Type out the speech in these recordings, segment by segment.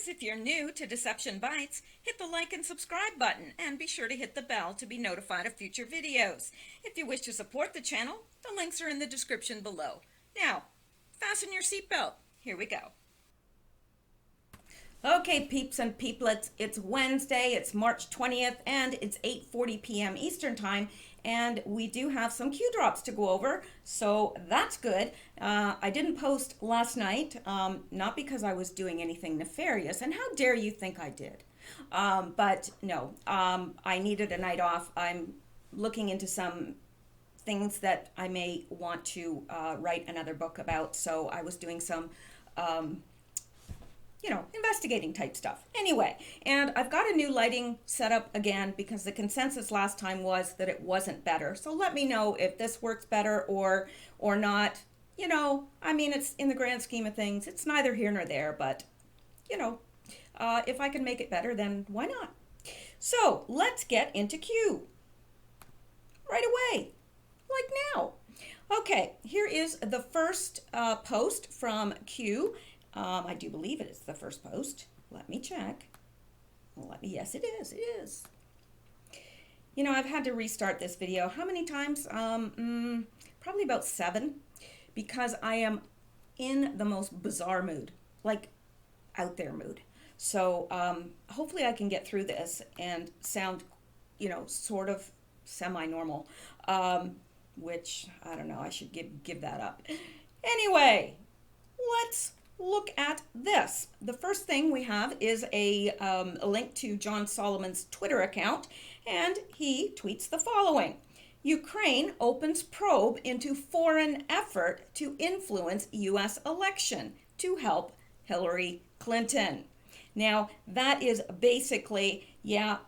If you're new to Deception Bytes, hit the like and subscribe button and be sure to hit the bell to be notified of future videos. If you wish to support the channel, the links are in the description below. Now, fasten your seatbelt. Here we go. Okay, peeps and peeplets, it's Wednesday, it's March 20th, and it's 8:40 p.m. Eastern Time, and we do have some Q drops to go over, so that's good. I didn't post last night, not because I was doing anything nefarious, and how dare you think I did? But no, I needed a night off. I'm looking into some things that I may want to write another book about, so I was doing some investigating type stuff. Anyway, and I've got a new lighting setup again because the consensus last time was that it wasn't better. So let me know if this works better or not. It's in the grand scheme of things, it's neither here nor there, but if I can make it better, then why not? So let's get into Q right away, like now. Okay, here is the first post from Q. I do believe it is the first post. Let me check. Yes, it is. It is. I've had to restart this video. How many times? Probably about 7, because I am in the most bizarre mood, like out there mood. So hopefully I can get through this and sound, sort of semi-normal, which I don't know. I should give that up. Anyway, let's look at this. The first thing we have is a link to John Solomon's Twitter account, and he tweets the following. Ukraine opens probe into foreign effort to influence U.S. election to help Hillary Clinton. Now, that is basically,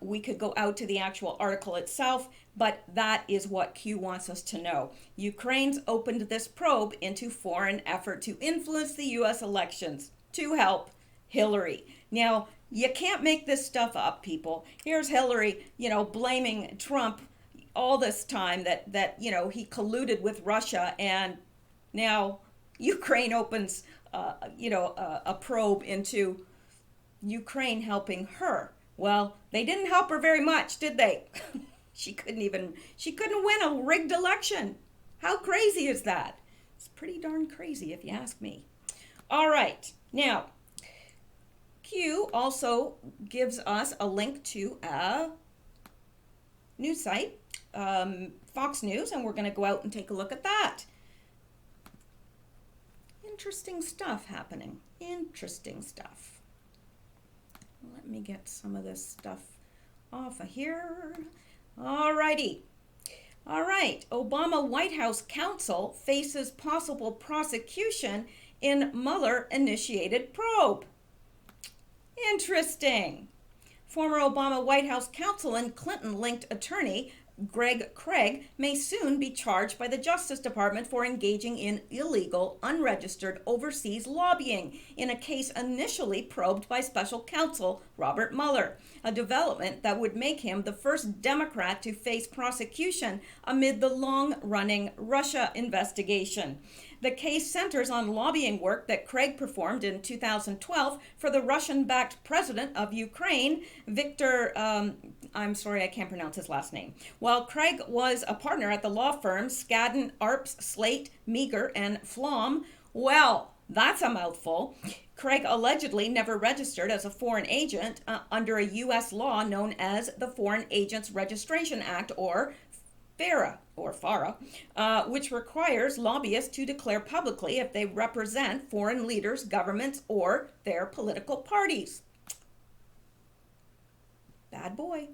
we could go out to the actual article itself, but that is what Q wants us to know. Ukraine's opened this probe into foreign effort to influence the U.S. elections to help Hillary. Now, you can't make this stuff up, people. Here's Hillary, blaming Trump all this time that he colluded with Russia, and now Ukraine opens, a probe into Ukraine helping her. Well, they didn't help her very much, did they? She couldn't win a rigged election. How crazy is that? It's pretty darn crazy if you ask me. All right. Now, Q also gives us a link to a news site, Fox News, and we're going to go out and take a look at that. Interesting stuff happening. Interesting stuff. Let me get some of this stuff off of here. All righty. All right. Obama White House counsel faces possible prosecution in Mueller-initiated probe. Interesting. Former Obama White House counsel and Clinton-linked attorney Greg Craig may soon be charged by the Justice Department for engaging in illegal, unregistered overseas lobbying in a case initially probed by special counsel Robert Mueller, a development that would make him the first Democrat to face prosecution amid the long-running Russia investigation. The case centers on lobbying work that Craig performed in 2012 for the Russian-backed president of Ukraine, Viktor, I'm sorry, I can't pronounce his last name. While Craig was a partner at the law firms Skadden, Arps, Slate, Meagher, and Flom, well, that's a mouthful. Craig allegedly never registered as a foreign agent under a U.S. law known as the Foreign Agents Registration Act, or FARA, which requires lobbyists to declare publicly if they represent foreign leaders, governments, or their political parties. Bad boy.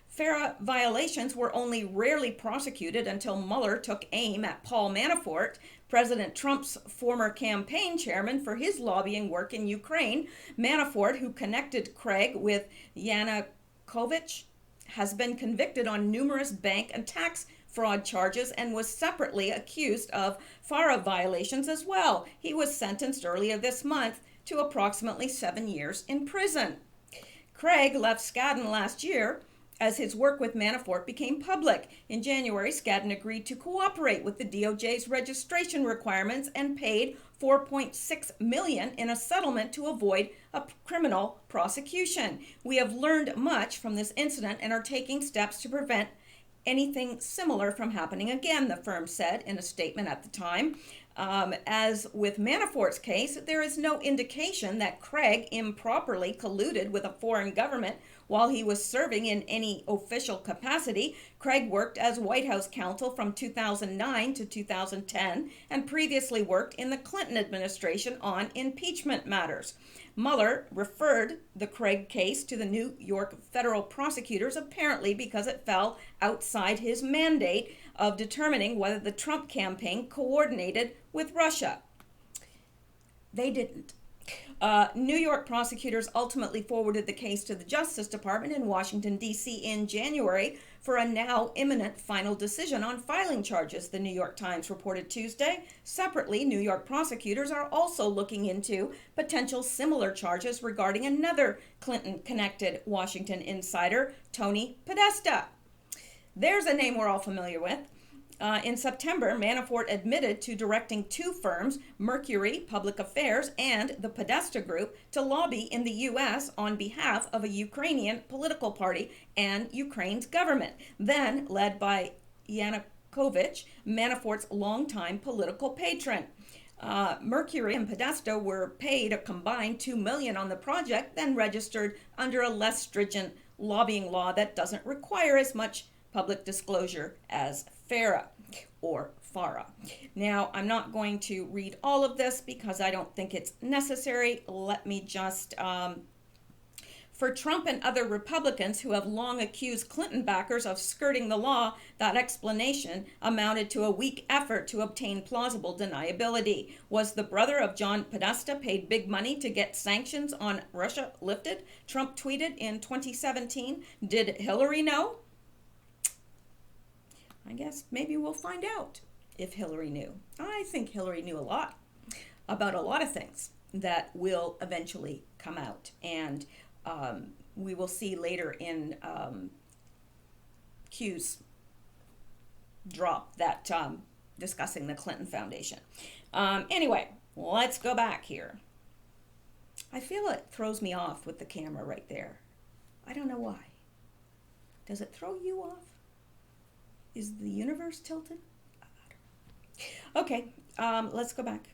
FARA violations were only rarely prosecuted until Mueller took aim at Paul Manafort, President Trump's former campaign chairman, for his lobbying work in Ukraine. Manafort, who connected Craig with Yanukovych, has been convicted on numerous bank and tax fraud charges and was separately accused of FARA violations as well. He was sentenced earlier this month to approximately 7 years in prison. Craig left Skadden last year as his work with Manafort became public. In January, Skadden agreed to cooperate with the DOJ's registration requirements and paid $4.6 million in a settlement to avoid a criminal prosecution. We have learned much from this incident and are taking steps to prevent anything similar from happening again, the firm said in a statement at the time. As with Manafort's case, there is no indication that Craig improperly colluded with a foreign government while he was serving in any official capacity. Craig worked as White House counsel from 2009 to 2010 and previously worked in the Clinton administration on impeachment matters. Mueller referred the Craig case to the New York federal prosecutors, apparently because it fell outside his mandate of determining whether the Trump campaign coordinated with Russia. They didn't. New York prosecutors ultimately forwarded the case to the Justice Department in Washington, D.C. in January for a now imminent final decision on filing charges, the New York Times reported Tuesday. Separately, New York prosecutors are also looking into potential similar charges regarding another Clinton-connected Washington insider, Tony Podesta. There's a name we're all familiar with. In September, Manafort admitted to directing two firms, Mercury Public Affairs and the Podesta Group, to lobby in the U.S. on behalf of a Ukrainian political party and Ukraine's government, then led by Yanukovych, Manafort's longtime political patron. Mercury and Podesta were paid a combined $2 million on the project, then registered under a less stringent lobbying law that doesn't require as much public disclosure as FARA or FARA. Now, I'm not going to read all of this because I don't think it's necessary. Let me just, for Trump and other Republicans who have long accused Clinton backers of skirting the law, that explanation amounted to a weak effort to obtain plausible deniability. Was the brother of John Podesta paid big money to get sanctions on Russia lifted? Trump tweeted in 2017. Did Hillary know? I guess maybe we'll find out if Hillary knew. I think Hillary knew a lot about a lot of things that will eventually come out. And we will see later in Q's drop that discussing the Clinton Foundation. Anyway, let's go back here. I feel it throws me off with the camera right there. I don't know why. Does it throw you off? Is the universe tilted? Okay, let's go back.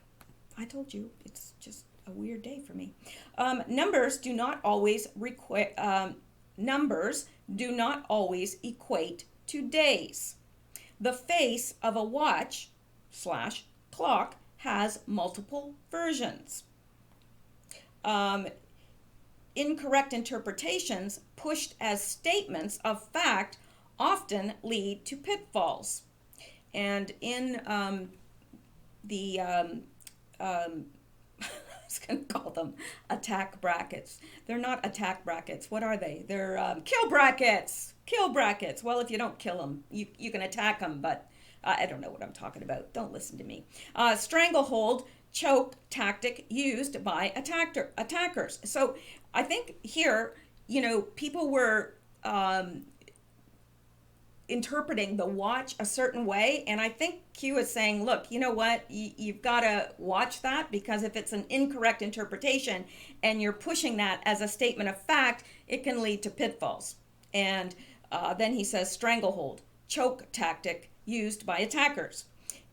I told you, it's just a weird day for me. Numbers do not always equate to days. The face of a watch / clock has multiple versions. Incorrect interpretations pushed as statements of fact often lead to pitfalls. And in I was going to call them attack brackets. They're not attack brackets. What are they? They're kill brackets. Kill brackets. Well, if you don't kill them, you can attack them, but I don't know what I'm talking about. Don't listen to me. Stranglehold, choke tactic used by attackers. So I think here, people were interpreting the watch a certain way, and I think Q is saying, look, you know what, you've got to watch that, because if it's an incorrect interpretation and you're pushing that as a statement of fact, it can lead to pitfalls. And then he says stranglehold, choke tactic used by attackers.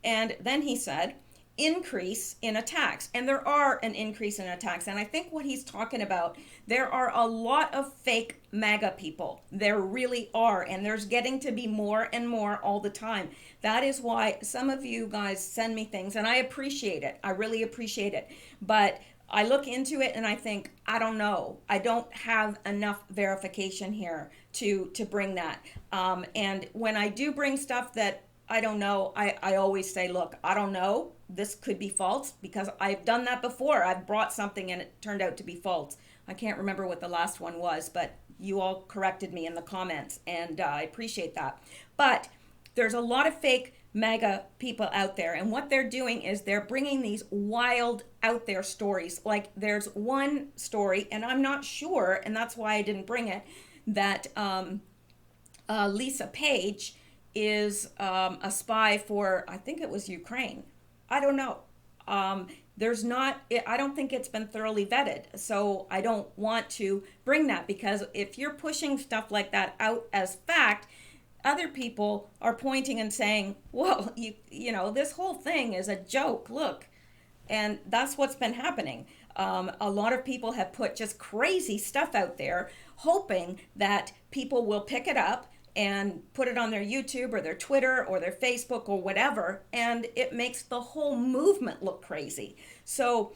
And then he said increase in attacks, and there are an increase in attacks. And I think what he's talking about, there are a lot of fake MAGA people. There really are, and there's getting to be more and more all the time. That is why some of you guys send me things, and I appreciate it. I really appreciate it. But I look into it and I think, I don't know. I don't have enough verification here to bring that. And when I do bring stuff that I don't know, I always say, look, I don't know. This could be false, because I've done that before. I've brought something and it turned out to be false. I can't remember what the last one was, but you all corrected me in the comments, and I appreciate that. But there's a lot of fake MAGA people out there, and what they're doing is they're bringing these wild out there stories. Like there's one story, and I'm not sure, and that's why I didn't bring it, that Lisa Page is a spy for, I think it was Ukraine. I don't know. There's not, I don't think it's been thoroughly vetted. So I don't want to bring that, because if you're pushing stuff like that out as fact, other people are pointing and saying, well, you know, this whole thing is a joke. Look. And that's what's been happening. A lot of people have put just crazy stuff out there, hoping that people will pick it up and put it on their YouTube or their Twitter or their Facebook or whatever, and it makes the whole movement look crazy. So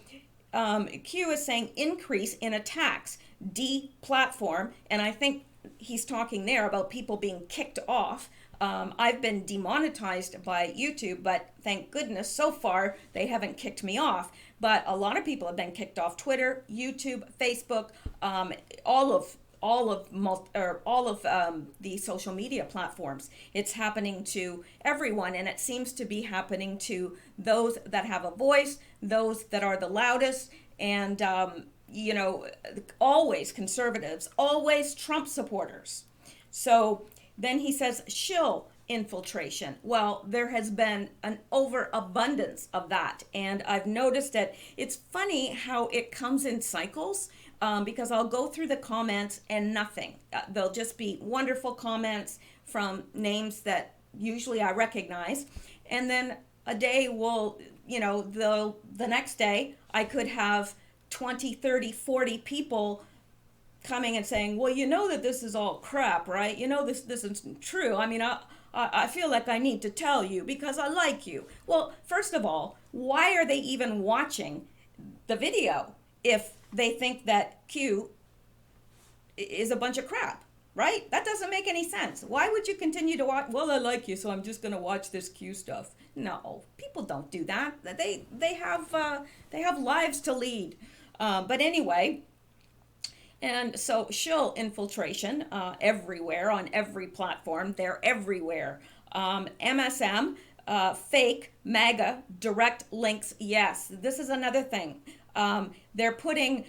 Q is saying increase in attacks, de-platform, and I think he's talking there about people being kicked off. I've been demonetized by YouTube, but thank goodness so far they haven't kicked me off. But a lot of people have been kicked off Twitter, YouTube, Facebook, all of the social media platforms. It's happening to everyone, and it seems to be happening to those that have a voice, those that are the loudest, and you know, always conservatives, always Trump supporters. So then he says shill infiltration. Well, there has been an overabundance of that, and I've noticed that it's funny how it comes in cycles. Because I'll go through the comments and nothing. They'll just be wonderful comments from names that usually I recognize. And then a day will, you know, the next day I could have 20, 30, 40 people coming and saying, well, you know that this is all crap, right? You know this isn't true. I mean, I feel like I need to tell you because I like you. Well, first of all, why are they even watching the video if they think that Q is a bunch of crap, right? That doesn't make any sense. Why would you continue to watch? Well, I like you, so I'm just going to watch this Q stuff. No, people don't do that. They have lives to lead. But anyway, and so shill infiltration everywhere on every platform. They're everywhere. MSM, fake, MAGA, direct links. Yes, this is another thing. They're putting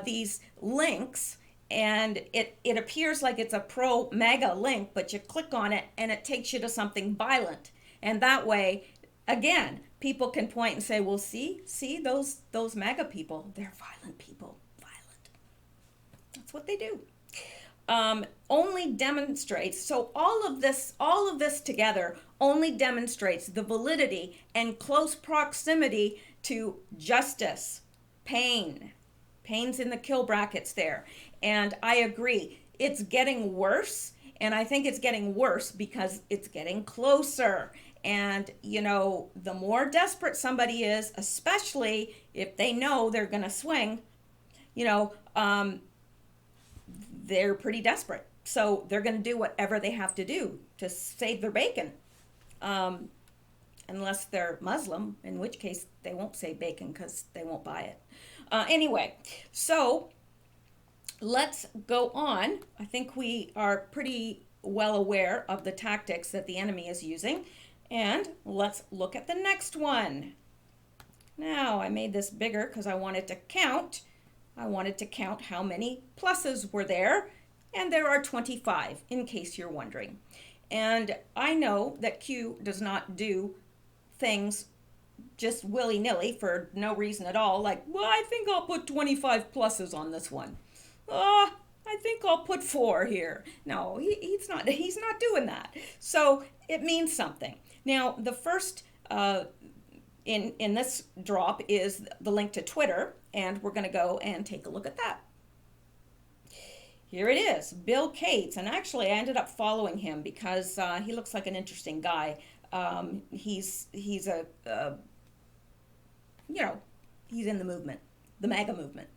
these links, and it appears like it's a pro-MAGA link, but you click on it and it takes you to something violent. And that way, again, people can point and say, well, see those MAGA people, they're violent people, violent. That's what they do. Only demonstrates, so all of this together only demonstrates the validity and close proximity to justice. Pain's in the kill brackets there. And I agree, it's getting worse. And I think it's getting worse because it's getting closer. And, you know, the more desperate somebody is, especially if they know they're going to swing, you know, they're pretty desperate. So they're going to do whatever they have to do to save their bacon. Unless they're Muslim, in which case they won't say bacon because they won't buy it. Anyway, so let's go on. I think we are pretty well aware of the tactics that the enemy is using. And let's look at the next one. Now, I made this bigger because I wanted to count. I wanted to count how many pluses were there. And there are 25, in case you're wondering. And I know that Q does not do things just willy-nilly for no reason at all, like, well, I think I'll put 25 pluses on this one. I think I'll put 4 here. No, he's not doing that. So it means something. Now, the first in this drop is the link to Twitter, and we're going to go and take a look at that. Here it is, Bill Cates, and actually I ended up following him because he looks like an interesting guy. He's a you know, he's in the movement, the MAGA movement.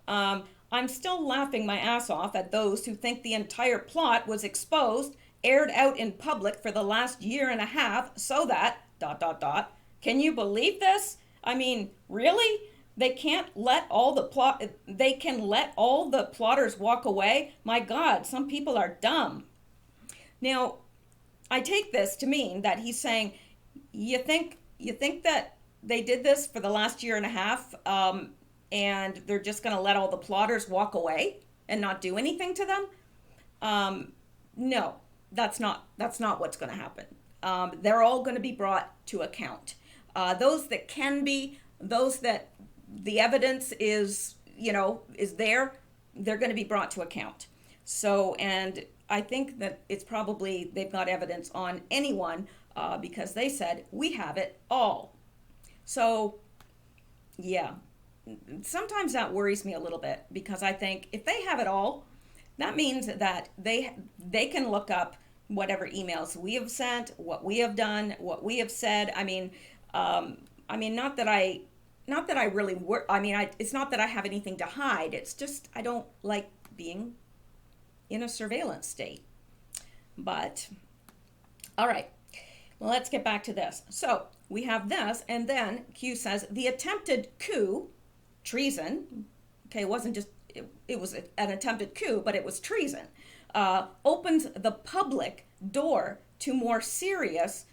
I'm still laughing my ass off at those who think the entire plot was exposed, aired out in public for the last year and a half, so that ... Can you believe this? I mean, really? They can't let all the they can let all the plotters walk away? My God, some people are dumb. Now, I take this to mean that he's saying, you think that they did this for the last year and a half, and they're just going to let all the plotters walk away and not do anything to them? No, that's not what's going to happen. They're all going to be brought to account. Those that can be, those that the evidence is, is there, they're going to be brought to account. So, and I think that it's probably they've got evidence on anyone because they said we have it all. So, yeah, sometimes that worries me a little bit because I think if they have it all, that means that they can look up whatever emails we have sent, what we have done, what we have said. Not that I really work. It's not that I have anything to hide. It's just I don't like being in a surveillance state. But all right, well, let's get back to this. So we have this, and then Q says the attempted coup, treason. Okay, it wasn't just it was an attempted coup, but it was treason. Opens the public door to more serious ...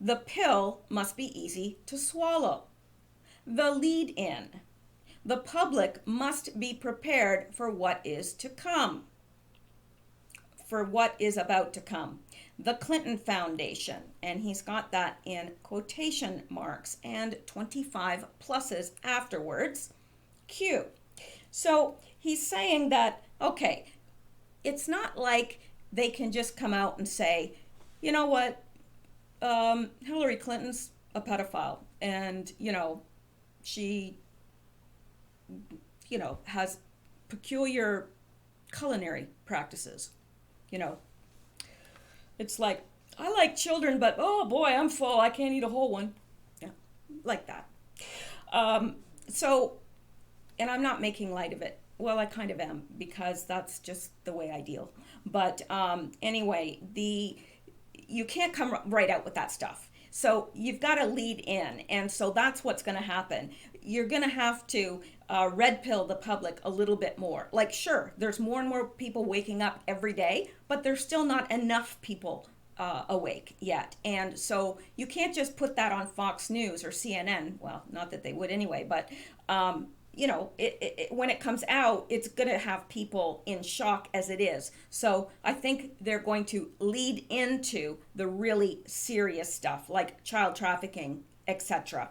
The pill must be easy to swallow. The lead in. The public must be prepared for what is to come. For what is about to come. The Clinton Foundation, and he's got that in quotation marks and 25 pluses afterwards. Q. So he's saying that, okay, it's not like they can just come out and say, you know what, Hillary Clinton's a pedophile, and, she, has peculiar culinary practices. It's like, I like children, but oh boy, I'm full. I can't eat a whole one. Yeah, like that. So, and I'm not making light of it. Well, I kind of am because that's just the way I deal. But anyway, you can't come right out with that stuff. So you've got to lead in. And so that's what's going to happen. You're going to have to red pill the public a little bit more. Like, sure, there's more and more people waking up every day, but there's still not enough people awake yet. And so you can't just put that on Fox News or CNN. Well, not that they would anyway, but when it comes out, it's going to have people in shock as it is. So I think they're going to lead into the really serious stuff like child trafficking, etc.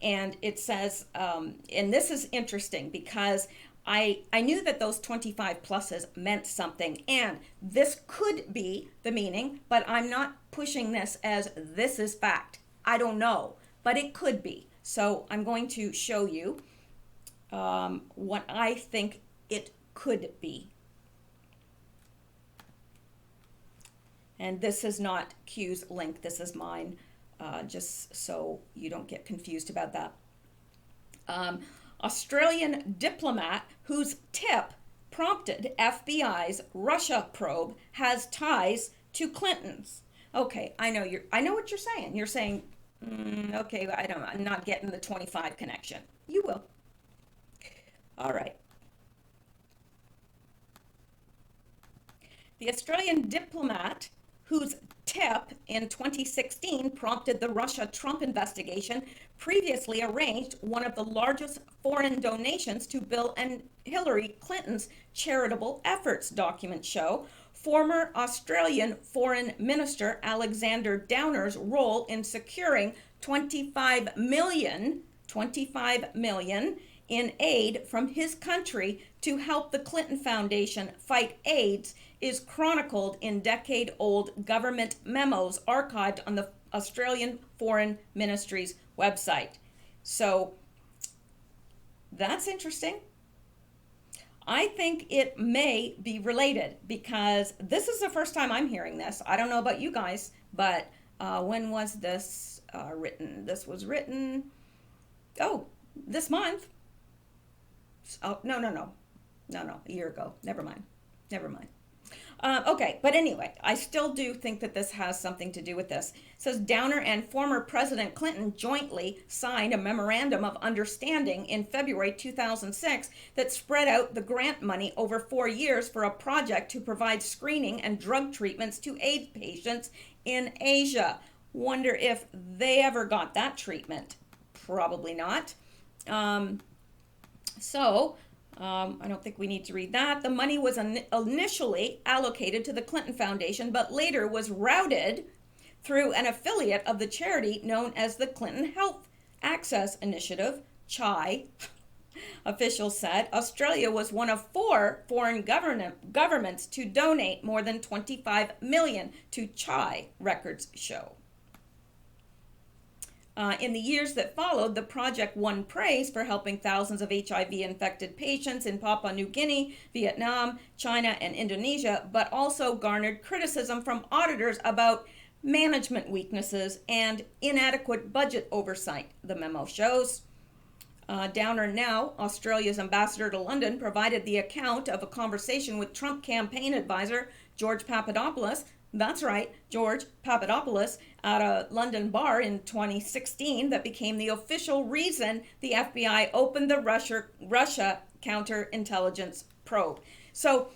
And it says, and this is interesting because I knew that those 25 pluses meant something, and this could be the meaning, but I'm not pushing this as this is fact. I don't know, but it could be. So I'm going to show you what I think it could be. And this is not Q's link, this is mine, just so you don't get confused about that. Australian diplomat whose tip prompted FBI's Russia probe has ties to Clinton's. Okay, I know what you're saying. You're saying, okay, I'm not getting the 25 connection. You will. All right. The Australian diplomat whose tip in 2016 prompted the Russia-Trump investigation previously arranged one of the largest foreign donations to Bill and Hillary Clinton's charitable efforts, documents show. Former Australian Foreign Minister Alexander Downer's role in securing 25 million in aid from his country to help the Clinton Foundation fight AIDS is chronicled in decade-old government memos archived on the Australian Foreign Ministry's website. So that's interesting. I think it may be related because this is the first time I'm hearing this. I don't know about you guys, but when was this written? This was written, this month. Oh, no, a year ago. Never mind. Okay, but anyway, I still do think that this has something to do with this. It says Downer and former President Clinton jointly signed a memorandum of understanding in February 2006 that spread out the grant money over 4 years for a project to provide screening and drug treatments to AIDS patients in Asia. Wonder if they ever got that treatment. Probably not. So I don't think we need to read that. The money was initially allocated to the Clinton Foundation, but later was routed through an affiliate of the charity known as the Clinton Health Access Initiative, CHI. Officials said Australia was one of 4 foreign governments to donate more than $25 million to CHI, records show. In the years that followed, the project won praise for helping thousands of HIV-infected patients in Papua New Guinea, Vietnam, China, and Indonesia, but also garnered criticism from auditors about management weaknesses and inadequate budget oversight, the memo shows. Downer Now, Australia's ambassador to London, provided the account of a conversation with Trump campaign advisor George Papadopoulos. That's right, George Papadopoulos, at a London bar in 2016 that became the official reason the FBI opened the Russia counterintelligence probe. So,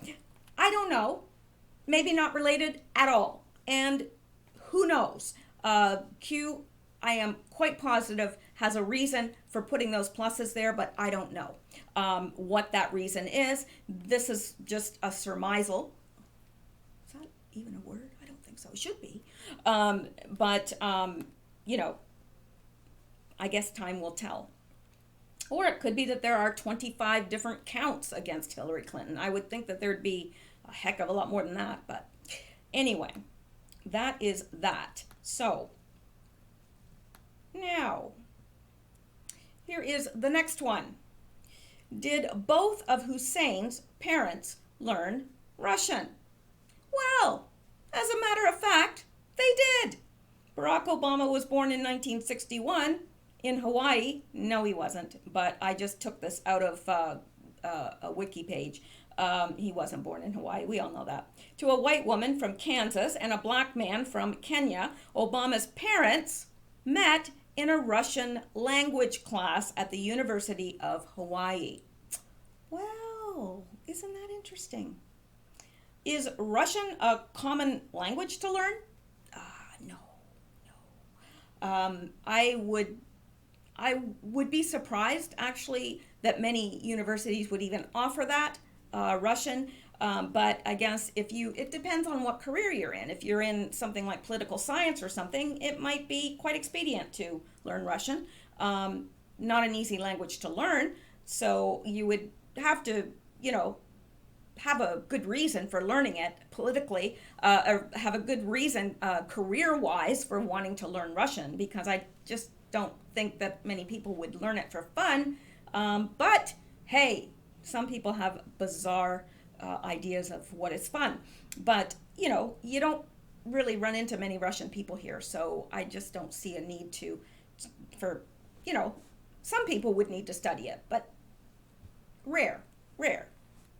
I don't know, maybe not related at all. And who knows? Q, I am quite positive, has a reason for putting those pluses there, but I don't know what that reason is. This is just a surmisal. Is that even a word? I don't think so. It should be. But you know, I guess time will tell. Or it could be that there are 25 different counts against Hillary Clinton. I would think that there'd be a heck of a lot more than that. But anyway, that is that. So, now, here is the next one. Did both of Hussein's parents learn Russian? Well, as a matter of fact, they did. Barack Obama was born in 1961 in Hawaii. No, he wasn't, but I just took this out of a wiki page. He wasn't born in Hawaii. We all know that. To a white woman from Kansas and a black man from Kenya, Obama's parents met in a Russian language class at the University of Hawaii. Well, isn't that interesting? Is Russian a common language to learn? No. I would be surprised, actually, that many universities would even offer that, Russian. But I guess it depends on what career you're in. If you're in something like political science or something, it might be quite expedient to learn Russian. Not an easy language to learn, so you would have to, have a good reason for learning it politically, or have a good reason career-wise for wanting to learn Russian, because I just don't think that many people would learn it for fun. But hey, some people have bizarre ideas of what is fun. But, you don't really run into many Russian people here, so I just don't see a need for some people would need to study it, but rare.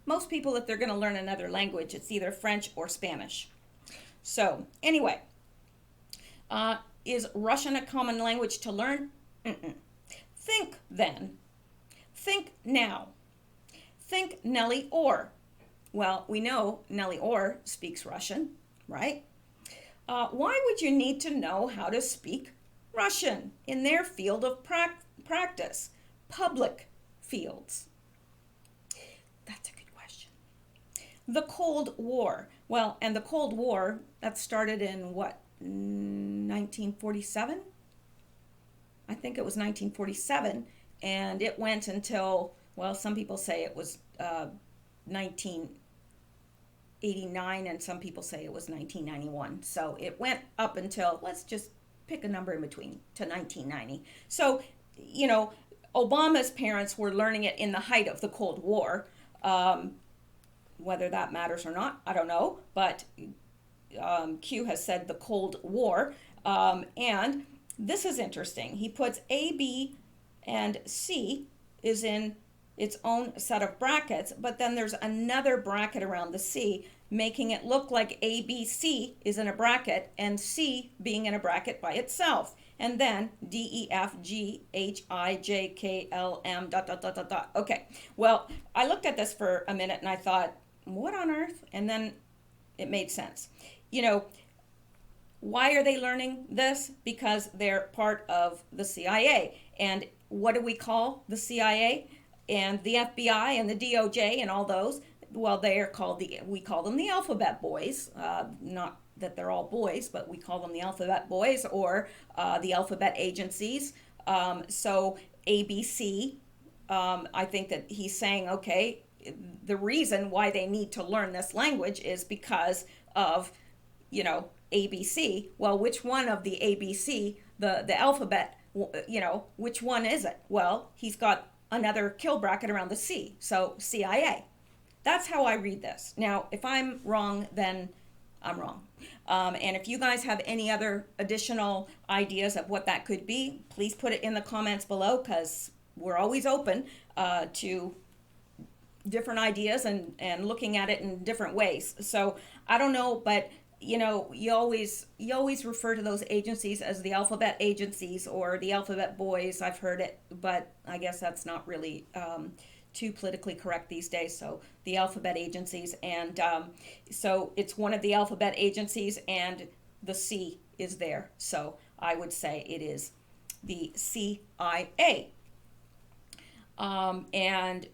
Most people, if they're going to learn another language, it's either French or Spanish. So, anyway, is Russian a common language to learn? Think then. Think now. Think Nellie Orr. Well, we know Nellie Orr speaks Russian, right? Why would you need to know how to speak Russian in their field of practice, public fields? That's a good question. The Cold War. Well, and the Cold War, that started in what, 1947? I think it was 1947, and it went until, well, some people say it was 1989, and some people say it was 1991. So it went up until, let's just pick a number in between, to 1990. So, Obama's parents were learning it in the height of the Cold War. Whether that matters or not, I don't know. But Q has said the Cold War. And this is interesting. He puts A, B, and C is in its own set of brackets, but then there's another bracket around the C, making it look like A, B, C is in a bracket, and C being in a bracket by itself. And then D, E, F, G, H, I, J, K, L, M, ... Okay, well, I looked at this for a minute and I thought, what on earth? And then it made sense. Why are they learning this? Because they're part of the CIA. And what do we call the CIA? And the FBI and the DOJ and all those, well, they are called we call them the alphabet boys. Not that they're all boys, but we call them the alphabet boys, or the alphabet agencies. So ABC, I think that he's saying, okay, the reason why they need to learn this language is because of, ABC. Well, which one of the ABC, the alphabet, which one is it? Well, he's got another kill bracket around the C, so CIA. That's how I read this. Now, if I'm wrong, then I'm wrong. And if you guys have any other additional ideas of what that could be, please put it in the comments below, because we're always open to different ideas and looking at it in different ways. So I don't know, but you always refer to those agencies as the alphabet agencies or the alphabet boys. I've heard it, but I guess that's not really too politically correct these days. So the alphabet agencies, and so it's one of the alphabet agencies, and the C is there. So I would say it is the CIA. And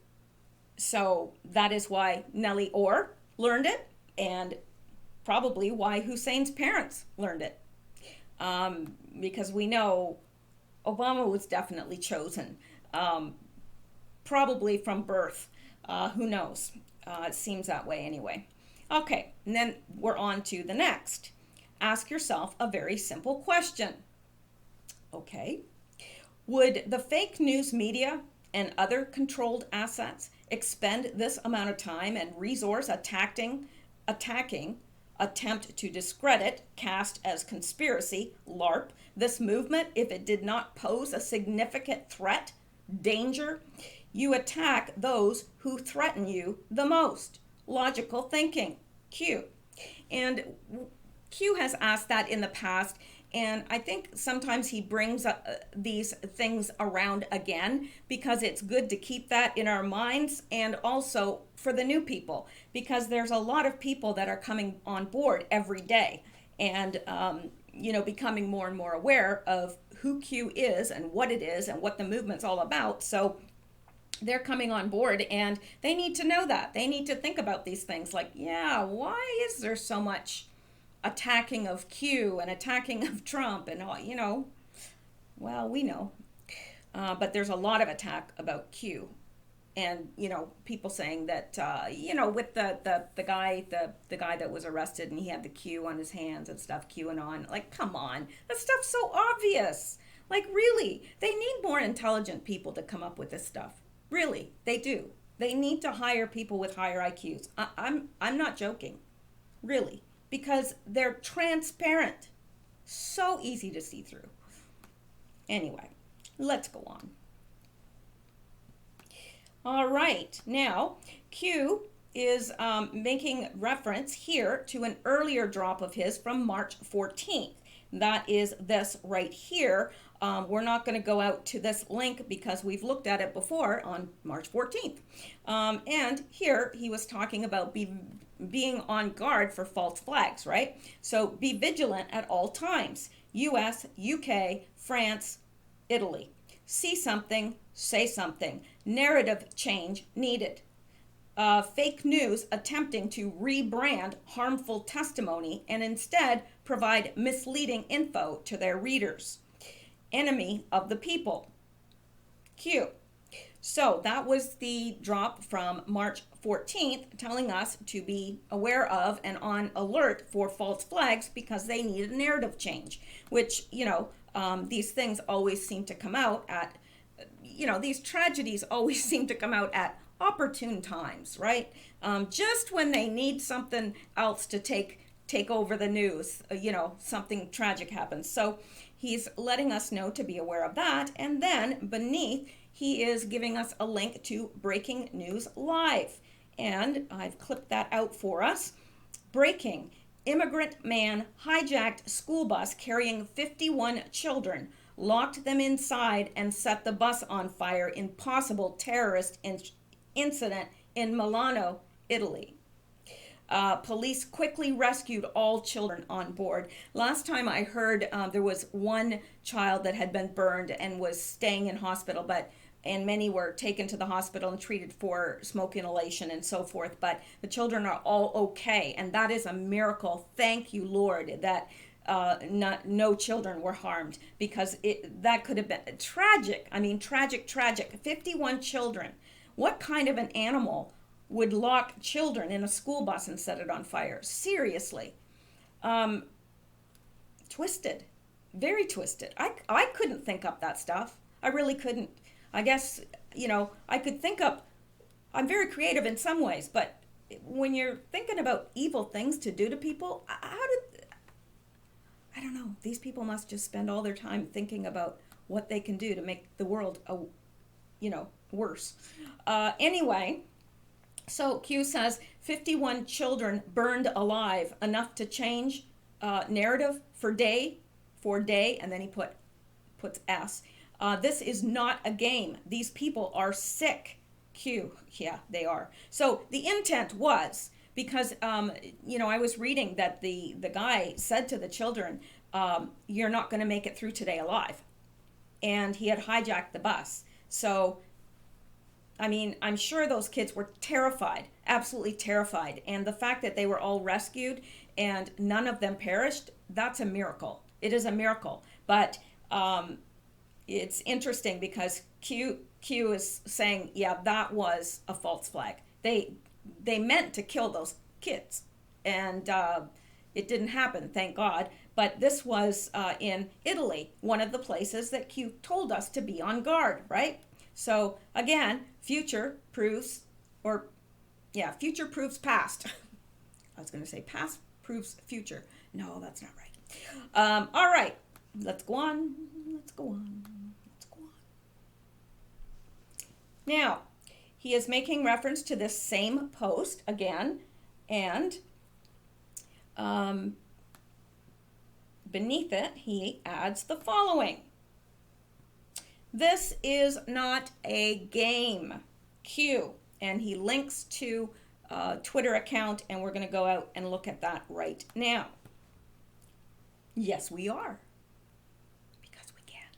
so that is why Nellie Orr learned it, and probably why Hussein's parents learned it. Because we know Obama was definitely chosen, probably from birth. Who knows? It seems that way anyway. Okay, and then we're on to the next. Ask yourself a very simple question. Okay, would the fake news media and other controlled assets expend this amount of time and resource attacking, attempt to discredit, cast as conspiracy, LARP, this movement if it did not pose a significant threat, danger? You attack those who threaten you the most. Logical thinking. Q. And Q has asked that in the past, and I think sometimes he brings these things around again because it's good to keep that in our minds, and also for the new people, because there's a lot of people that are coming on board every day and becoming more and more aware of who Q is and what it is and what the movement's all about. So they're coming on board, and they need to know that. They need to think about these things like, yeah, why is there so much attacking of Q and attacking of Trump and all, well, we know. But there's a lot of attack about Q. And, people saying that, with the guy that was arrested and he had the Q on his hands and stuff, QAnon, like, come on, that stuff's so obvious. Like, really, they need more intelligent people to come up with this stuff. Really, they do. They need to hire people with higher IQs. I'm not joking. Really. Because they're transparent. So easy to see through. Anyway, let's go on. All right. Now, Q is making reference here to an earlier drop of his from March 14th. That is this right here. We're not going to go out to this link because we've looked at it before on March 14th. And here he was talking about being on guard for false flags, right? So be vigilant at all times. US, UK, France, Italy. See something, say something. Narrative change needed. Fake news attempting to rebrand harmful testimony and instead provide misleading info to their readers. Enemy of the people. Q. So that was the drop from March 14th, telling us to be aware of and on alert for false flags because they need a narrative change, which, these things always seem to come out at, these tragedies always seem to come out at opportune times, right? Just when they need something else to take over the news, something tragic happens. So he's letting us know to be aware of that. And then beneath, he is giving us a link to Breaking News Live. And I've clipped that out for us. Breaking: immigrant man hijacked school bus carrying 51 children, locked them inside and set the bus on fire in possible terrorist incident in Milano, Italy. Police quickly rescued all children on board. Last time I heard there was one child that had been burned and was staying in hospital, and many were taken to the hospital and treated for smoke inhalation and so forth. But the children are all okay, and that is a miracle. Thank you, Lord, that no children were harmed, because that could have been tragic. I mean, tragic. 51 children. What kind of an animal would lock children in a school bus and set it on fire? Seriously. Twisted. Very twisted. I couldn't think up that stuff. I really couldn't. I guess, I could think up, I'm very creative in some ways, but when you're thinking about evil things to do to people, I don't know. These people must just spend all their time thinking about what they can do to make the world, worse. Anyway, so Q says 51 children burned alive, enough to change narrative for day, and then he puts S. This is not a game. These people are sick. Q, yeah, they are. So the intent was, because I was reading that the guy said to the children, you're not going to make it through today alive, and he had hijacked the bus. So I mean, I'm sure those kids were terrified, absolutely terrified, and the fact that they were all rescued and none of them perished, that's a miracle. It is a miracle. But it's interesting because Q is saying, yeah, that was a false flag. They meant to kill those kids, and it didn't happen, thank God. But this was in Italy, one of the places that Q told us to be on guard, right? So again, future proves past. I was going to say past proves future. No, that's not right. All right, let's go on. Now, he is making reference to this same post again, and beneath it, he adds the following. This is not a game, Q. And he links to a Twitter account, and we're going to go out and look at that right now. Yes, we are. Because we can.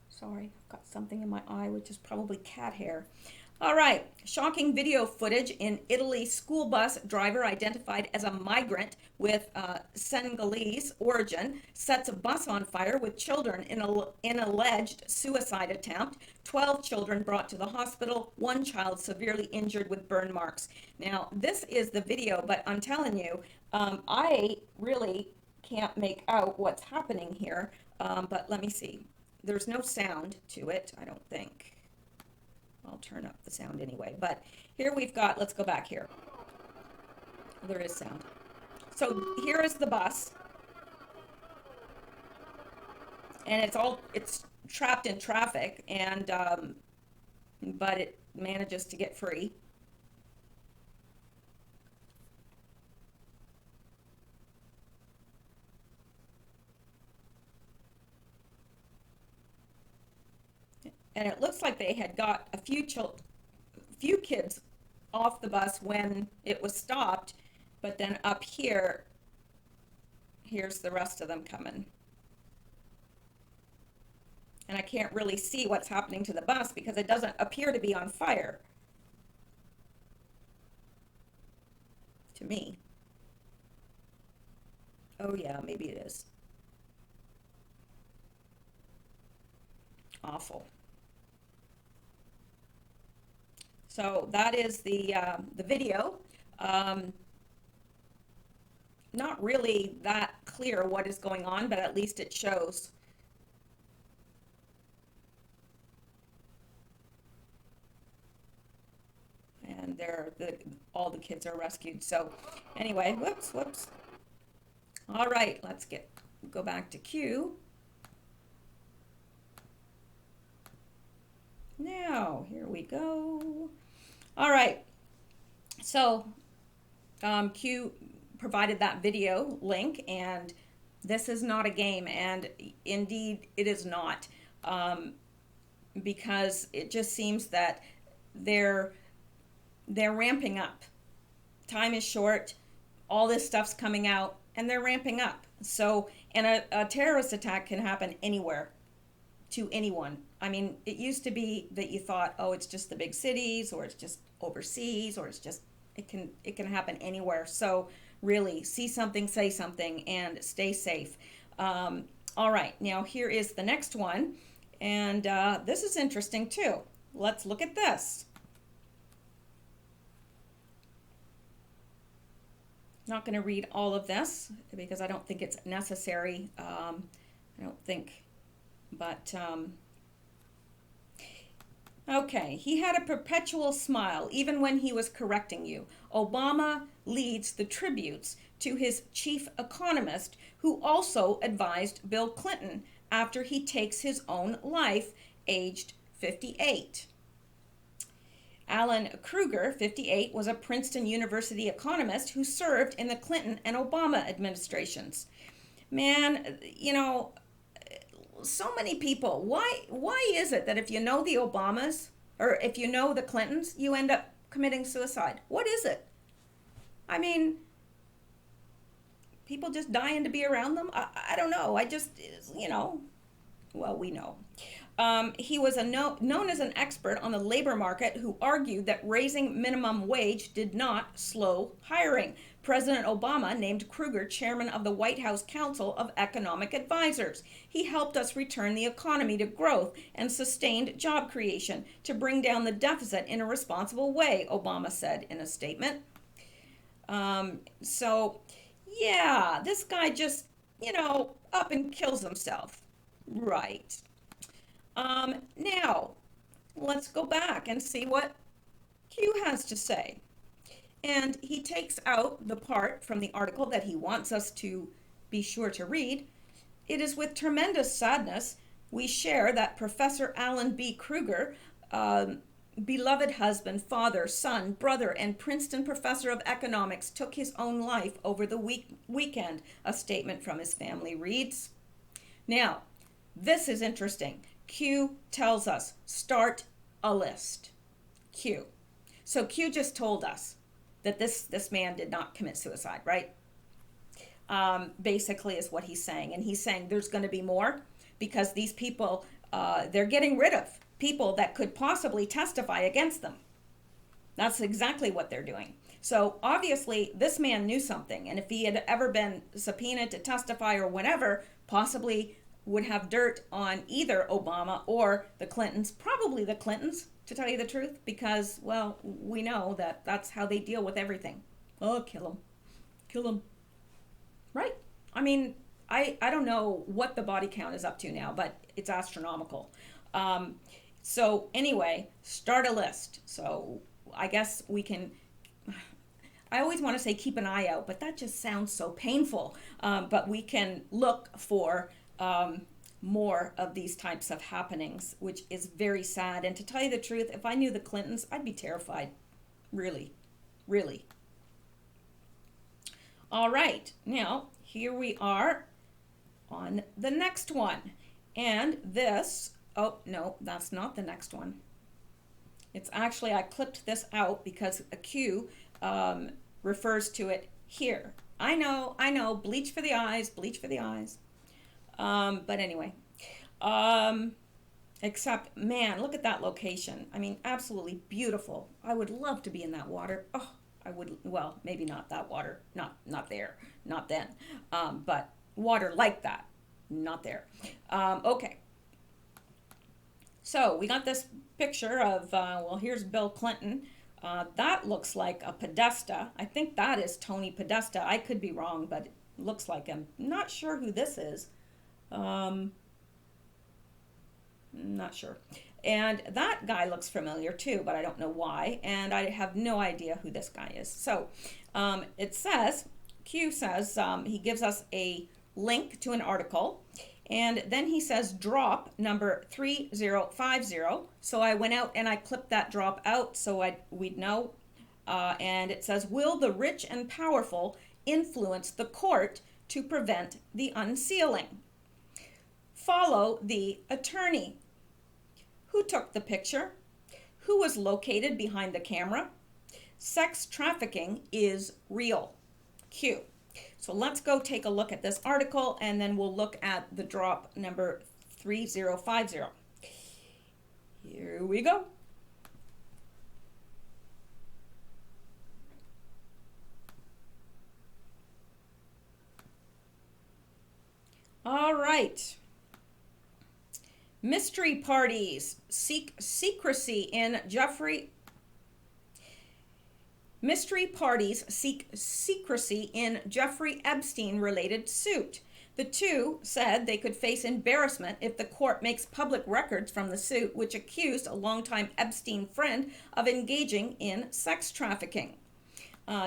Sorry, I've got something in my eye, which is probably cat hair. All right, shocking video footage in Italy. School bus driver identified as a migrant with Senegalese origin sets a bus on fire with children in alleged suicide attempt. 12 children brought to the hospital, 1 child severely injured with burn marks. Now, this is the video, but I'm telling you, I really can't make out what's happening here, but let me see. There's no sound to it, I don't think. I'll turn up the sound anyway. But here we've got, let's go back here. There is sound. So here is the bus. And it's trapped in traffic, and but it manages to get free. And it looks like they had got a few kids off the bus when it was stopped, but then up here, here's the rest of them coming. And I can't really see what's happening to the bus because it doesn't appear to be on fire. To me. Oh yeah, maybe it is. Awful. So that is the video. Not really that clear what is going on, but at least it shows. And all the kids are rescued. So anyway, whoops. All right, let's go back to Q. Now, here we go. All right, so Q provided that video link, and this is not a game, and indeed it is not, because it just seems that they're ramping up. Time is short, all this stuff's coming out, and they're ramping up. So, and a terrorist attack can happen anywhere. to anyone. I mean, it used to be that you thought, oh, it's just the big cities, or it's just overseas, or it's just it can happen anywhere. So really, see something, say something, and stay safe. All right, now here is the next one, and this is interesting too. Let's look at this. Not going to read all of this because I don't think it's necessary. I don't think, but okay. He had a perpetual smile even when he was correcting you. Obama leads the tributes to his chief economist, who also advised Bill Clinton after he takes his own life, aged 58. Alan Kruger, 58, was a Princeton University economist who served in the Clinton and Obama administrations. Man, you know, so many people. Why is it that if you know the Obamas or if you know the Clintons, you end up committing suicide? What is it? I mean, people just dying to be around them? I don't know. I just, you know, well, we know. He was known as an expert on the labor market who argued that raising minimum wage did not slow hiring. President Obama named Kruger chairman of the White House Council of Economic Advisors. He helped us return the economy to growth and sustained job creation to bring down the deficit in a responsible way, Obama said in a statement. So, yeah, this guy just, you know, up and kills himself. Right. Now, let's go back and see what Q has to say. And he takes out the part from the article that he wants us to be sure to read. It is with tremendous sadness we share that Professor Alan B. Kruger, beloved husband, father, son, brother, and Princeton professor of economics, took his own life over the weekend, a statement from his family reads. Now, this is interesting. Q tells us, start a list. Q. So Q just told us that this man did not commit suicide, right? Basically is what he's saying. And he's saying there's going to be more because these people, they're getting rid of people that could possibly testify against them. That's exactly what they're doing. So obviously this man knew something. And if he had ever been subpoenaed to testify or whatever, possibly would have dirt on either Obama or the Clintons, probably the Clintons, to tell you the truth, because, well, we know that that's how they deal with everything. Oh, kill them. Right? I mean, I don't know what the body count is up to now, but it's astronomical. So anyway, start a list. So I guess we can, I always want to say keep an eye out, but that just sounds so painful. But we can look for more of these types of happenings, which is very sad. And to tell you the truth, if I knew the Clintons, I'd be terrified. Really. All right, now here we are on the next one. And this, oh no, that's not the next one. It's actually, I clipped this out because a Q refers to it here. I know, bleach for the eyes. But anyway, except, man, look at that location. I mean, absolutely beautiful. I would love to be in that water. Oh, I would, well, maybe not that water, not there, not then, but water like that, not there. Okay. So we got this picture of, well, here's Bill Clinton. That looks like a Podesta. I think that is Tony Podesta. I could be wrong, but it looks like him. Not sure who this is. Not sure. And that guy looks familiar too, but I don't know why. And I have no idea who this guy is. So it says, Q says, he gives us a link to an article. And then he says drop number 3050. So I went out and I clipped that drop out so we'd know. And it says, will the rich and powerful influence the court to prevent the unsealing? Follow the attorney. Who took the picture? Who was located behind the camera? Sex trafficking is real. Q. So let's go take a look at this article and then we'll look at the drop number 3050. Here we go. All right. Mystery parties seek secrecy in Jeffrey. Mystery parties seek secrecy in Jeffrey Epstein-related suit. The two said they could face embarrassment if the court makes public records from the suit, which accused a longtime Epstein friend of engaging in sex trafficking.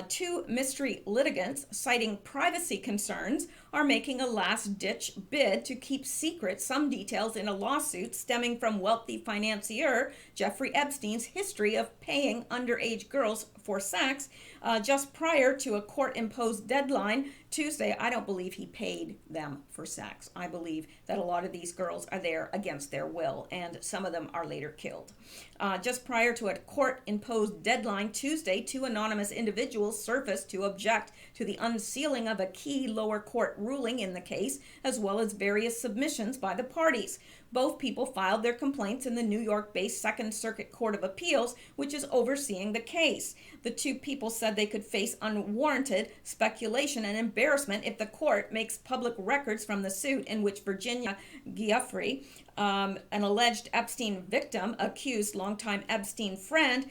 Two mystery litigants, citing privacy concerns, are making a last-ditch bid to keep secret some details in a lawsuit stemming from wealthy financier Jeffrey Epstein's history of paying underage girls for sex just prior to a court-imposed deadline Tuesday. I don't believe he paid them for sex. I believe that a lot of these girls are there against their will, and some of them are later killed. Just prior to a court-imposed deadline Tuesday, two anonymous individuals surfaced to object to the unsealing of a key lower court ruling in the case, as well as various submissions by the parties. Both people filed their complaints in the New York-based Second Circuit Court of Appeals, which is overseeing the case. The two people said they could face unwarranted speculation and embarrassment if the court makes public records from the suit in which Virginia Giuffre, an alleged Epstein victim, accused longtime Epstein friend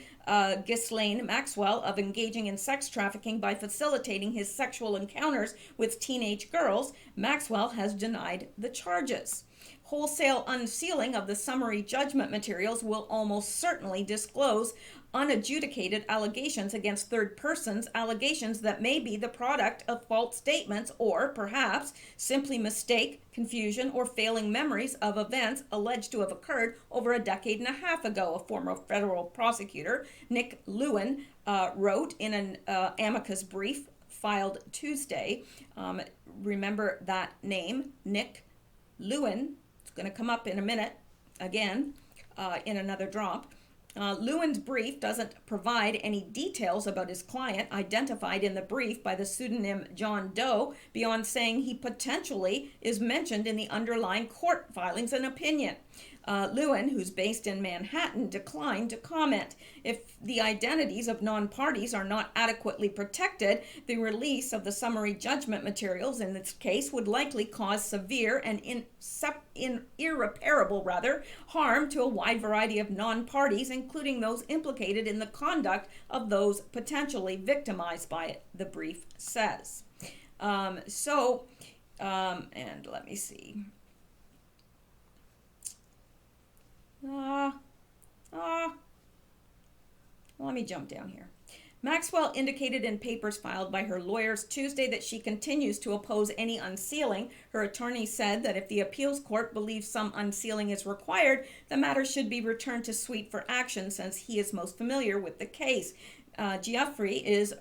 Ghislaine Maxwell of engaging in sex trafficking by facilitating his sexual encounters with teenage girls. Maxwell has denied the charges. Wholesale unsealing of the summary judgment materials will almost certainly disclose unadjudicated allegations against third persons, allegations that may be the product of false statements or, perhaps, simply mistake, confusion, or failing memories of events alleged to have occurred over a decade and a half ago, a former federal prosecutor, Nick Lewin, wrote in an amicus brief filed Tuesday. Remember that name, Nick Lewin. It's going to come up in a minute again in another drop. Lewin's brief doesn't provide any details about his client identified in the brief by the pseudonym John Doe beyond saying he potentially is mentioned in the underlying court filings and opinion. Lewin, who's based in Manhattan, declined to comment. If the identities of non-parties are not adequately protected, the release of the summary judgment materials in this case would likely cause severe and irreparable harm to a wide variety of non-parties, including those implicated in the conduct of those potentially victimized by it, the brief says. And let me see. Let me jump down here. Maxwell indicated in papers filed by her lawyers Tuesday that she continues to oppose any unsealing. Her attorney said that if the appeals court believes some unsealing is required, the matter should be returned to Sweet for action since he is most familiar with the case. Jeffrey is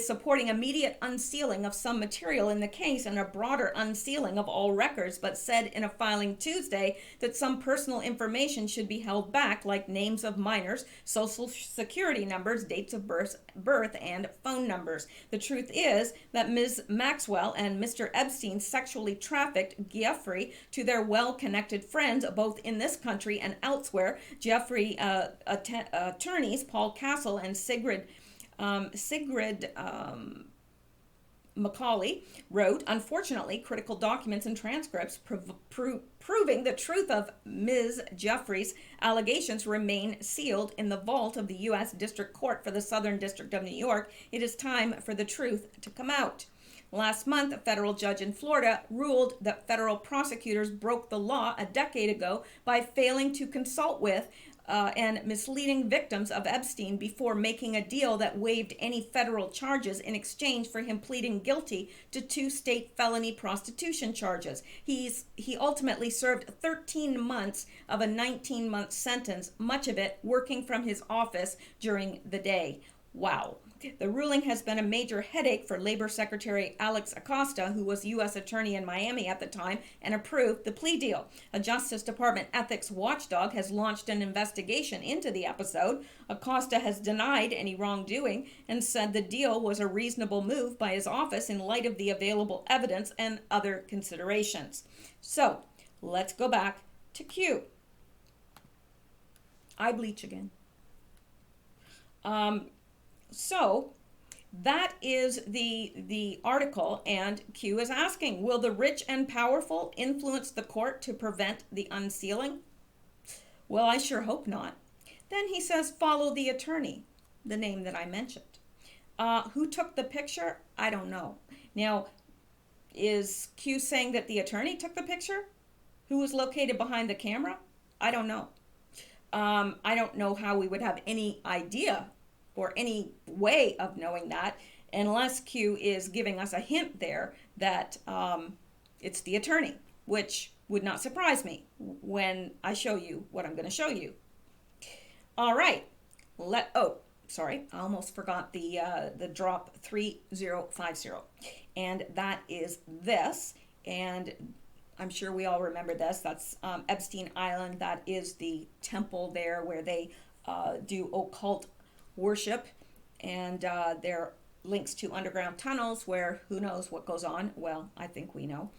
supporting immediate unsealing of some material in the case and a broader unsealing of all records, but said in a filing Tuesday that some personal information should be held back, like names of minors, social security numbers, dates of birth, and phone numbers. The truth is that Ms. Maxwell and Mr. Epstein sexually trafficked Giuffre to their well-connected friends, both in this country and elsewhere. Jeffrey attorneys Paul Castle and Sigrid Macaulay wrote, unfortunately, critical documents and transcripts proving the truth of Ms. Jeffrey's allegations remain sealed in the vault of the U.S. District Court for the Southern District of New York. It is time for the truth to come out. Last month, a federal judge in Florida ruled that federal prosecutors broke the law a decade ago by failing to consult with and misleading victims of Epstein before making a deal that waived any federal charges in exchange for him pleading guilty to 2 state felony prostitution charges. He ultimately served 13 months of a 19-month sentence, much of it working from his office during the day. Wow, The ruling has been a major headache for Labor Secretary Alex Acosta, who was U.S. Attorney in Miami at the time and approved the plea deal. A Justice Department ethics watchdog has launched an investigation into the episode. Acosta has denied any wrongdoing and said the deal was a reasonable move by his office in light of the available evidence and other considerations. So, let's go back to Q. I bleach again. So that is the article, and Q is asking, will the rich and powerful influence the court to prevent the unsealing? Well, I sure hope not. Then he says, follow the attorney, the name that I mentioned. Who took the picture? I don't know. Now, is Q saying that the attorney took the picture? Who was located behind the camera? I don't know. I don't know how we would have any idea or any way of knowing that unless Q is giving us a hint there that it's the attorney, which would not surprise me when I show you what I'm going to show you. All right. Sorry, I almost forgot the drop 3050. And that is this. And I'm sure we all remember this. That's Epstein Island. That is the temple there where they do occult worship, and there are links to underground tunnels where who knows what goes on. Well, I think we know.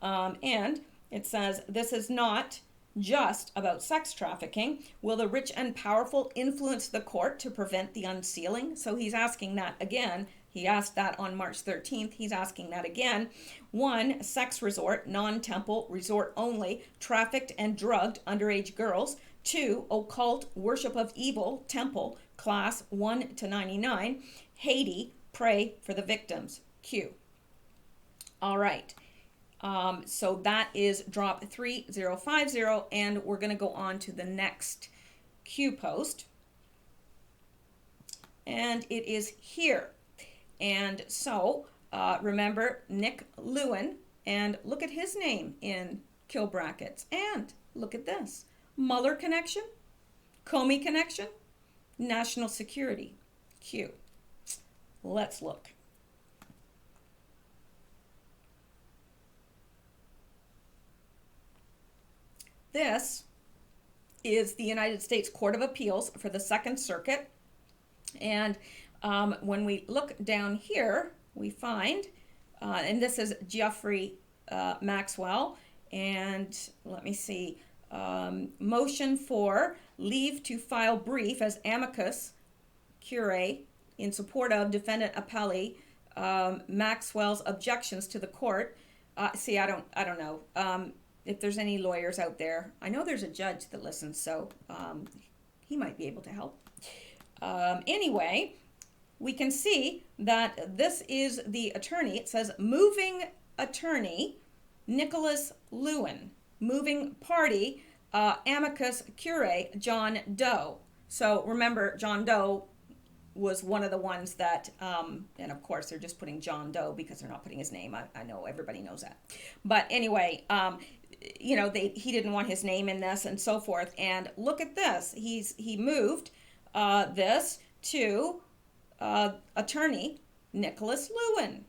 And it says, this is not just about sex trafficking. Will the rich and powerful influence the court to prevent the unsealing? So he's asking that again. He asked that on March 13th. He's asking that again. 1, sex resort, non-temple, resort only, trafficked and drugged underage girls. 2, occult, worship of evil, temple, class 1 to 99. Haiti, pray for the victims. Q. All right. So that is drop 3050, and we're going to go on to the next Q post. And it is here. And so, remember Nick Lewin, and look at his name in kill brackets. And look at this. Mueller connection, Comey connection, national security. Q. Let's look. This is the United States Court of Appeals for the Second Circuit. And when we look down here, we find, and this is Jeffrey Maxwell, and let me see, motion for leave to file brief as amicus curiae in support of defendant appellee Maxwell's objections to the court. I don't know if there's any lawyers out there. I know there's a judge that listens, so he might be able to help. Anyway, we can see that this is the attorney. It says moving attorney Nicholas Lewin, moving party amicus curiae John Doe. So remember, John Doe was one of the ones that, and of course they're just putting John Doe because they're not putting his name. I know everybody knows that. But anyway, he didn't want his name in this and so forth. And look at this. He moved this to attorney Nicholas Lewin.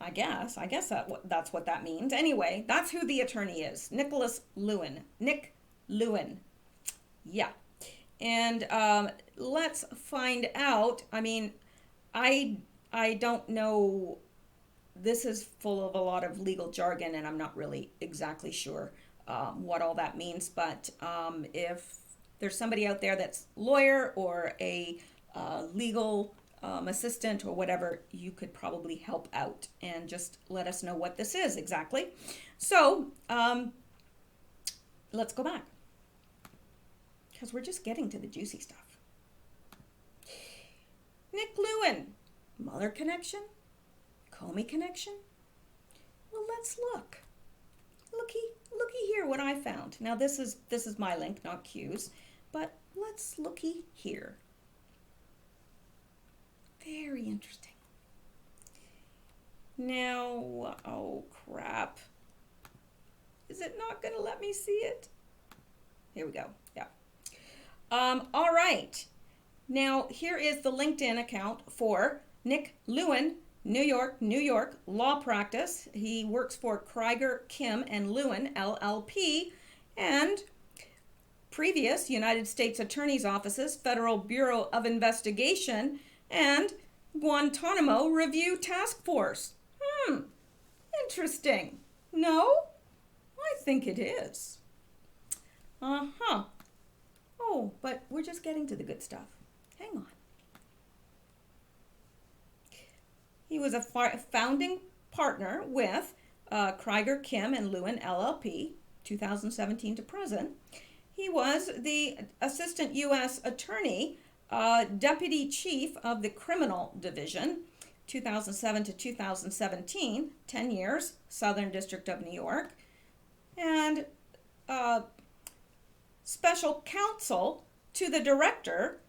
I guess that's what that means. Anyway, that's who the attorney is. Nicholas Lewin. Nick Lewin. Yeah. And let's find out. I mean, I don't know. This is full of a lot of legal jargon, and I'm not really exactly sure what all that means. But if there's somebody out there that's lawyer or a legal assistant or whatever, you could probably help out and just let us know what this is exactly. So let's go back, because we're just getting to the juicy stuff. Nick Lewin, Mueller connection, Comey connection. Well, let's look. Looky here what I found. Now this is my link, not Q's, but let's looky here. Very interesting. Now, oh crap. Is it not going to let me see it? Here we go. Yeah. All right. Now, here is the LinkedIn account for Nick Lewin, New York, law practice. He works for Krieger, Kim, and Lewin, LLP, and previous United States Attorney's Offices, Federal Bureau of Investigation, and Guantanamo Review Task Force. Interesting. No? I think it is. Uh-huh. Oh, but we're just getting to the good stuff. Hang on. He was a founding partner with Krieger, Kim, and Lewin, LLP, 2017 to present. He was the Assistant U.S. Attorney, Deputy Chief of the Criminal Division, 2007 to 2017, 10 years, Southern District of New York, and Special Counsel to the Director,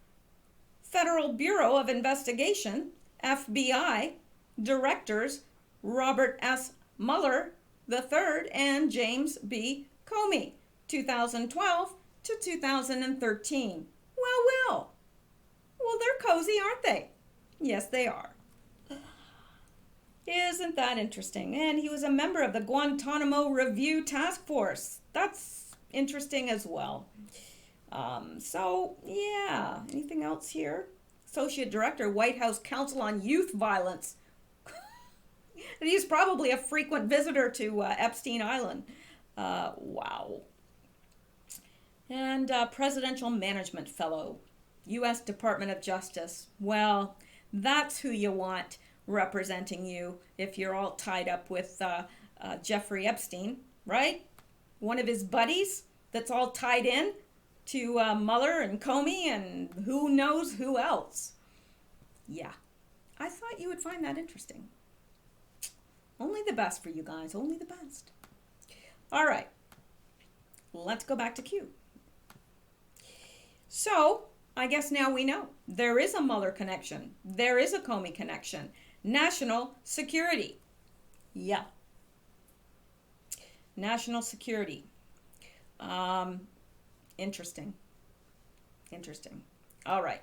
Federal Bureau of Investigation, FBI, Directors Robert S. Mueller III and James B. Comey, 2012 to 2013. Well, they're cozy, aren't they? Yes, they are. Isn't that interesting? And he was a member of the Guantanamo Review Task Force. That's interesting as well. So, yeah. Anything else here? Associate Director, White House Council on Youth Violence. He's probably a frequent visitor to Epstein Island. Wow. And Presidential Management Fellow, U.S. Department of Justice. Well, that's who you want representing you if you're all tied up with Jeffrey Epstein, right? One of his buddies that's all tied in to Mueller and Comey and who knows who else. Yeah, I thought you would find that interesting. Only the best for you guys, only the best. All right, let's go back to Q. So, I guess now we know. There is a Mueller connection. There is a Comey connection. National security. Yeah. National security. Interesting. All right.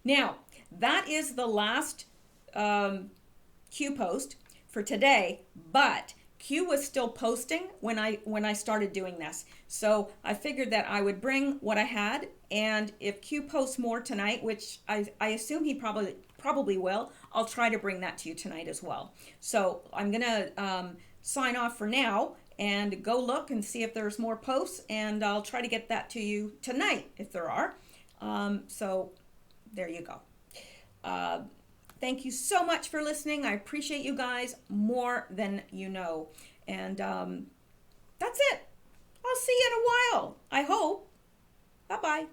Now, that is the last Q post for today, but Q was still posting when I started doing this. So I figured that I would bring what I had, and if Q posts more tonight, which I assume he probably will, I'll try to bring that to you tonight as well. So I'm gonna sign off for now and go look and see if there's more posts, and I'll try to get that to you tonight if there are. So there you go. Thank you so much for listening. I appreciate you guys more than you know. And that's it. I'll see you in a while, I hope. Bye-bye.